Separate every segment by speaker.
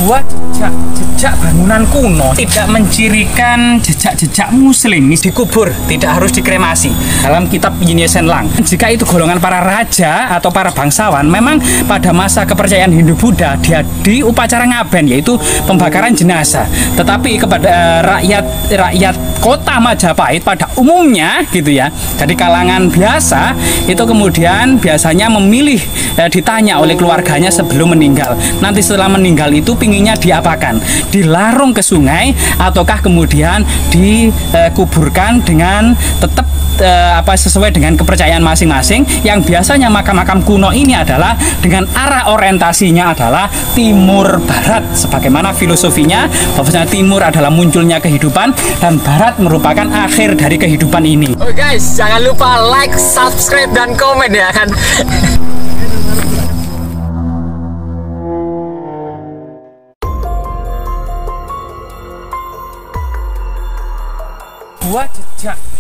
Speaker 1: Sebuah jejak bangunan kuno tidak mencirikan jejak-jejak muslim dikubur, tidak harus dikremasi. Dalam kitab Yin Shen Lang, jika itu golongan para raja atau para bangsawan, memang pada masa kepercayaan Hindu-Buddha dia di upacara ngaben, yaitu pembakaran jenazah. Tetapi kepada rakyat kota Majapahit pada umumnya gitu ya, dari kalangan biasa itu kemudian biasanya memilih ditanya oleh keluarganya sebelum meninggal. Nanti setelah meninggal itu pinginnya diapakan? Dilarung ke sungai ataukah kemudian dikuburkan dengan tetap sesuai dengan kepercayaan masing-masing. Yang biasanya makam-makam kuno ini adalah dengan arah orientasinya adalah timur barat, sebagaimana filosofinya bahwasanya timur adalah munculnya kehidupan dan barat merupakan akhir dari kehidupan ini.
Speaker 2: Oke guys, jangan lupa like, subscribe dan komen ya kan.
Speaker 1: Sebuah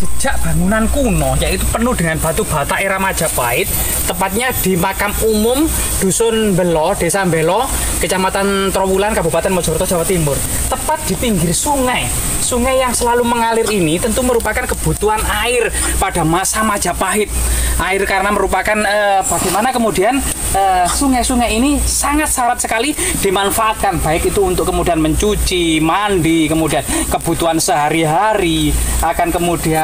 Speaker 1: jejak bangunan kuno, yaitu penuh dengan batu bata era Majapahit, tepatnya di makam umum Dusun Belo, Desa Belo, Kecamatan Trowulan, Kabupaten Mojokerto, Jawa Timur. Tepat di pinggir sungai. Sungai yang selalu mengalir ini tentu merupakan kebutuhan air pada masa Majapahit. Air karena merupakan bagaimana kemudian sungai-sungai ini sangat syarat sekali dimanfaatkan, baik itu untuk kemudian mencuci, mandi, kemudian kebutuhan sehari-hari, akan kemudian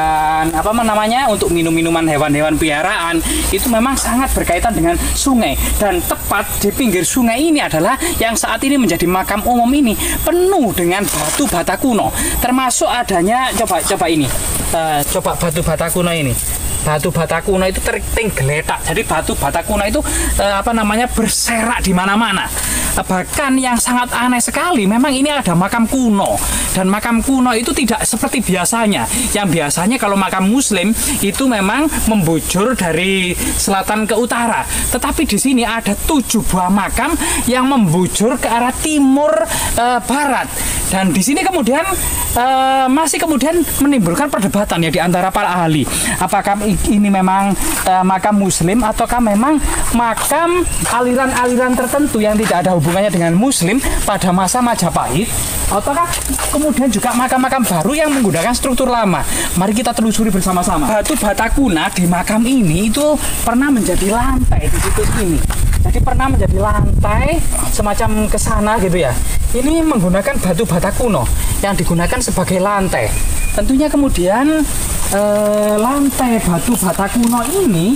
Speaker 1: untuk minum-minuman hewan-hewan piaraan, itu memang sangat berkaitan dengan sungai. Dan tepat di pinggir sungai ini adalah yang saat ini menjadi makam umum ini, penuh dengan batu bata kuno, termasuk adanya coba ini, coba batu bata kuno ini. Batu bata kuno itu tergeletak. Jadi batu bata kuno itu berserak di mana-mana. Bahkan yang sangat aneh sekali, memang ini ada makam kuno, dan makam kuno itu tidak seperti biasanya. Yang biasanya kalau makam muslim itu memang membujur dari selatan ke utara, tetapi di sini ada 7 buah makam yang membujur ke arah timur barat. Dan di sini kemudian masih kemudian menimbulkan perdebatan ya di antara para ahli. Apakah ini memang makam muslim ataukah memang makam aliran-aliran tertentu yang tidak ada hubungannya dengan muslim pada masa Majapahit, ataukah kemudian juga makam-makam baru yang menggunakan struktur lama. Mari kita telusuri bersama-sama. Batu bata kuno di makam ini itu pernah menjadi lantai di situs ini. Jadi pernah menjadi lantai semacam ke sana gitu ya. Ini menggunakan batu bata kuno yang digunakan sebagai lantai. Tentunya kemudian lantai batu bata kuno ini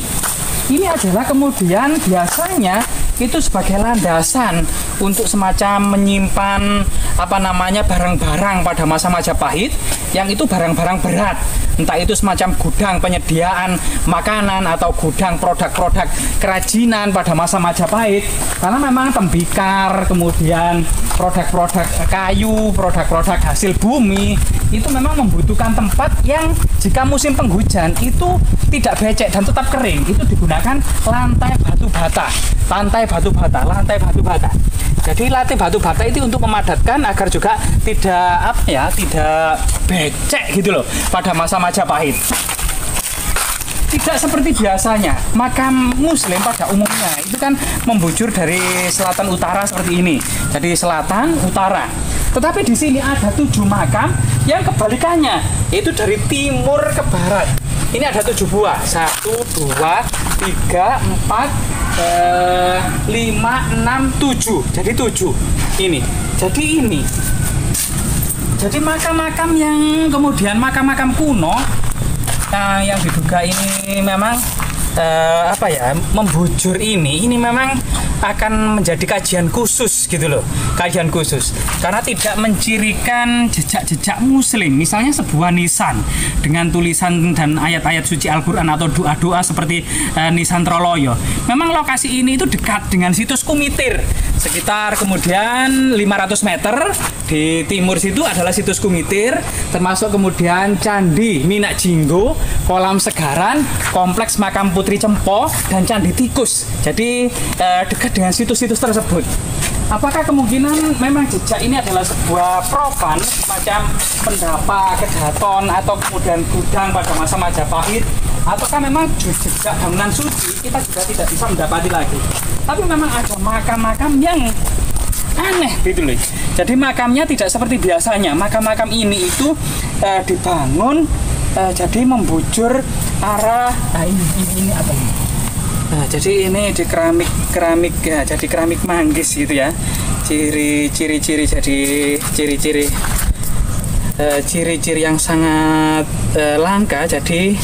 Speaker 1: adalah kemudian biasanya itu sebagai landasan untuk semacam menyimpan barang-barang pada masa Majapahit, yang itu barang-barang berat, entah itu semacam gudang penyediaan makanan atau gudang produk-produk kerajinan pada masa Majapahit, karena memang tembikar, kemudian produk-produk kayu, produk-produk hasil bumi itu memang membutuhkan tempat yang jika musim penghujan itu tidak becek dan tetap kering. Itu digunakan lantai batu bata. Lantai batu bata. Jadi lantai batu bata itu untuk memadatkan agar juga tidak becek gitu loh pada masa Majapahit. Tidak seperti biasanya makam muslim pada umumnya itu kan membujur dari selatan utara seperti ini. Jadi selatan utara. Tetapi di sini ada 7 makam yang kebalikannya, yaitu dari timur ke barat. Ini ada 7 buah. 1, 2, 3, 4, 5, 6, 7. Jadi 7 ini. Jadi makam-makam yang kemudian makam-makam kuno yang diduga ini memang membujur ini memang akan menjadi kajian khusus gitu loh, kajian khusus karena tidak mencirikan jejak-jejak muslim. Misalnya sebuah nisan dengan tulisan dan ayat-ayat suci Al-Quran atau doa-doa seperti nisan Troloyo. Memang lokasi ini itu dekat dengan situs Kumitir, sekitar kemudian 500 meter di timur situ adalah situs Kumitir, termasuk kemudian Candi Minak Jinggo, Kolam Segaran, Kompleks Makam Putri Cempo, dan Candi Tikus. Jadi dekat dengan situs-situs tersebut. Apakah kemungkinan memang jejak ini adalah sebuah profan, semacam pendapa, kedaton, atau kemudian gudang pada masa Majapahit, ataukah memang jejak bangunan suci kita juga tidak bisa mendapati lagi. Tapi memang ada makam-makam yang aneh gitu loh. Jadi makamnya tidak seperti biasanya. Makam-makam ini itu dibangun jadi membujur arah ini apa ini? Jadi ini di keramik ya, jadi keramik manggis gitu ya. Ciri-ciri jadi ciri-ciri yang sangat langka. Jadi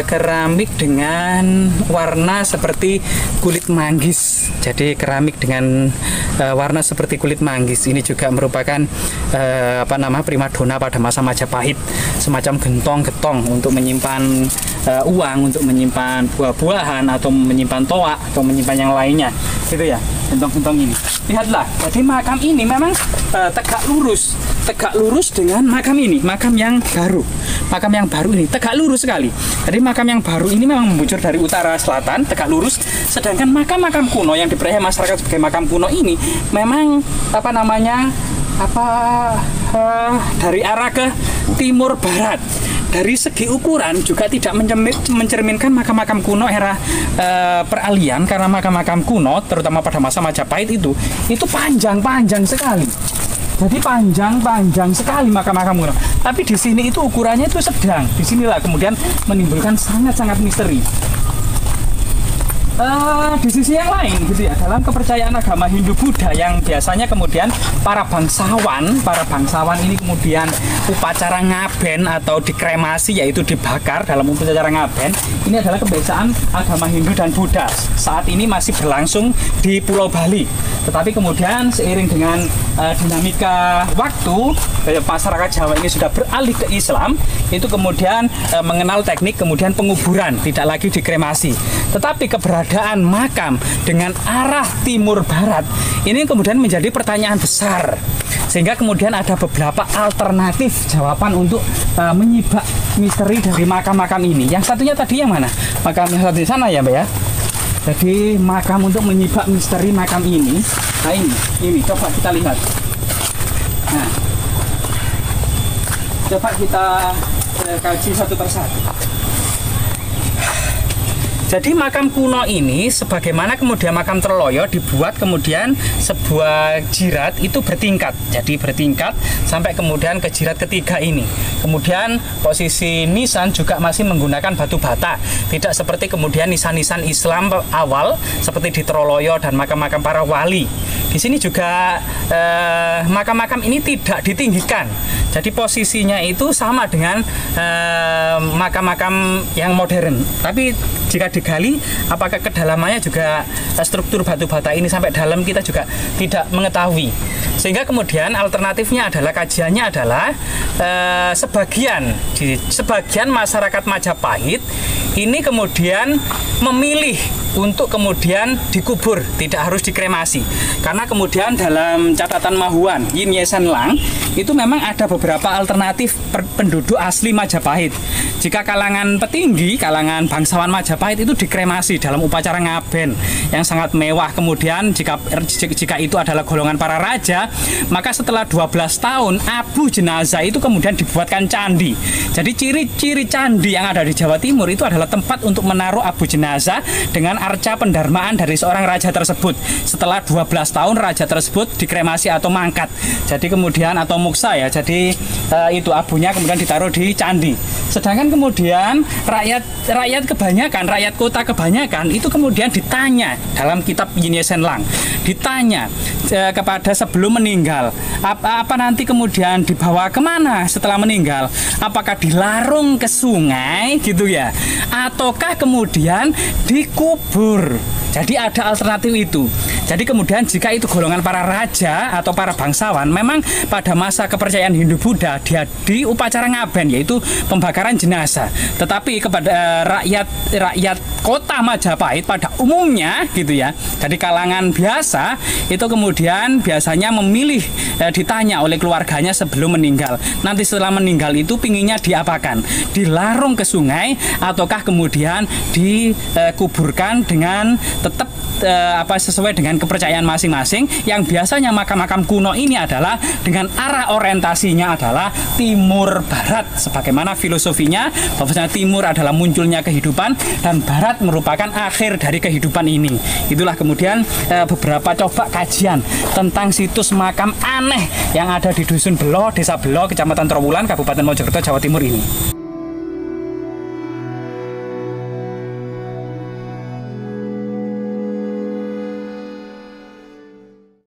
Speaker 1: keramik dengan warna seperti kulit manggis. Jadi keramik dengan warna seperti kulit manggis ini juga merupakan primadona pada masa Majapahit, semacam gentong-getong untuk menyimpan uang, untuk menyimpan buah-buahan atau menyimpan toa atau menyimpan yang lainnya, gitu ya. Gentong-gentong ini. Lihatlah, jadi makam ini memang tegak lurus dengan makam ini, makam yang baru. Makam yang baru ini tegak lurus sekali. Jadi makam yang baru ini memang membujur dari utara selatan, tegak lurus. Sedangkan makam-makam kuno yang dipercaya masyarakat sebagai makam kuno ini memang dari arah ke timur barat. Dari segi ukuran juga tidak mencerminkan makam-makam kuno era peralihan, karena makam-makam kuno terutama pada masa Majapahit itu panjang-panjang sekali. Jadi panjang sekali makam-makam kuno. Tapi di sini itu ukurannya itu sedang. Disinilah kemudian menimbulkan sangat-sangat misteri. Di sisi yang lain gitu ya, dalam kepercayaan agama Hindu Buddha yang biasanya kemudian para bangsawan ini kemudian upacara ngaben atau dikremasi, yaitu dibakar dalam upacara ngaben. Ini adalah kebiasaan agama Hindu dan Buddha. Saat ini masih berlangsung di Pulau Bali. Tetapi kemudian seiring dengan dinamika waktu, masyarakat Jawa ini sudah beralih ke Islam, itu kemudian mengenal teknik kemudian penguburan, tidak lagi dikremasi. Tetapi keberadaan makam dengan arah timur barat ini kemudian menjadi pertanyaan besar, sehingga kemudian ada beberapa alternatif jawaban untuk menyibak misteri dari makam-makam ini. Yang satunya tadi yang mana? Makam yang satu di sana ya, Mbak ya. Jadi makam untuk menyibak misteri makam ini. Nah ini coba kita lihat. Nah, coba kita kaji satu persatu. Jadi makam kuno ini sebagaimana kemudian makam Troloyo dibuat kemudian sebuah jirat itu bertingkat. Jadi bertingkat sampai kemudian ke jirat ketiga ini. Kemudian posisi nisan juga masih menggunakan batu bata. Tidak seperti kemudian nisan-nisan Islam awal seperti di Troloyo dan makam-makam para wali. Di sini juga makam-makam ini tidak ditinggikan. Jadi posisinya itu sama dengan makam-makam yang modern. Tapi jika digali, apakah kedalamannya juga struktur batu bata ini sampai dalam, kita juga tidak mengetahui. Sehingga kemudian alternatifnya adalah, kajiannya adalah sebagian masyarakat Majapahit ini kemudian memilih untuk kemudian dikubur, tidak harus dikremasi. Karena kemudian dalam catatan Mahuan Yin Yesan Lang itu memang ada beberapa alternatif penduduk asli Majapahit. Jika kalangan petinggi, kalangan bangsawan Majapahit itu dikremasi dalam upacara ngaben yang sangat mewah. Kemudian jika itu adalah golongan para raja, maka setelah 12 tahun abu jenazah itu kemudian dibuatkan candi. Jadi ciri-ciri candi yang ada di Jawa Timur itu adalah tempat untuk menaruh abu jenazah dengan arca pendarmaan dari seorang raja tersebut. Setelah 12 tahun raja tersebut dikremasi atau mangkat. Jadi kemudian atau muksa ya. Jadi itu abunya kemudian ditaruh di candi. Sedangkan kemudian rakyat kebanyakan, rakyat kota kebanyakan itu kemudian ditanya dalam kitab Yin Yesan Lang, ditanya kepada sebelum meninggal, apa nanti kemudian dibawa kemana setelah meninggal? Apakah dilarung ke sungai gitu ya? Ataukah kemudian dikubur? Jadi ada alternatif itu. Jadi kemudian jika itu golongan para raja atau para bangsawan, memang pada masa kepercayaan Hindu Buddha dia di upacara ngaben, yaitu pembakaran jenazah. Tetapi kepada rakyat kota Majapahit pada umumnya gitu ya, dari kalangan biasa itu kemudian biasanya memilih ditanya oleh keluarganya sebelum meninggal. Nanti setelah meninggal itu pinginnya diapakan? Dilarung ke sungai ataukah kemudian dikuburkan dengan tetap sesuai dengan kepercayaan masing-masing. Yang biasanya makam-makam kuno ini adalah dengan arah orientasinya adalah timur barat, sebagaimana filosofinya bahwasanya timur adalah muncul munculnya kehidupan dan barat merupakan akhir dari kehidupan ini. Itulah kemudian beberapa coba kajian tentang situs makam aneh yang ada di Dusun Belo, Desa Belo, Kecamatan Trowulan, Kabupaten Mojokerto, Jawa Timur ini.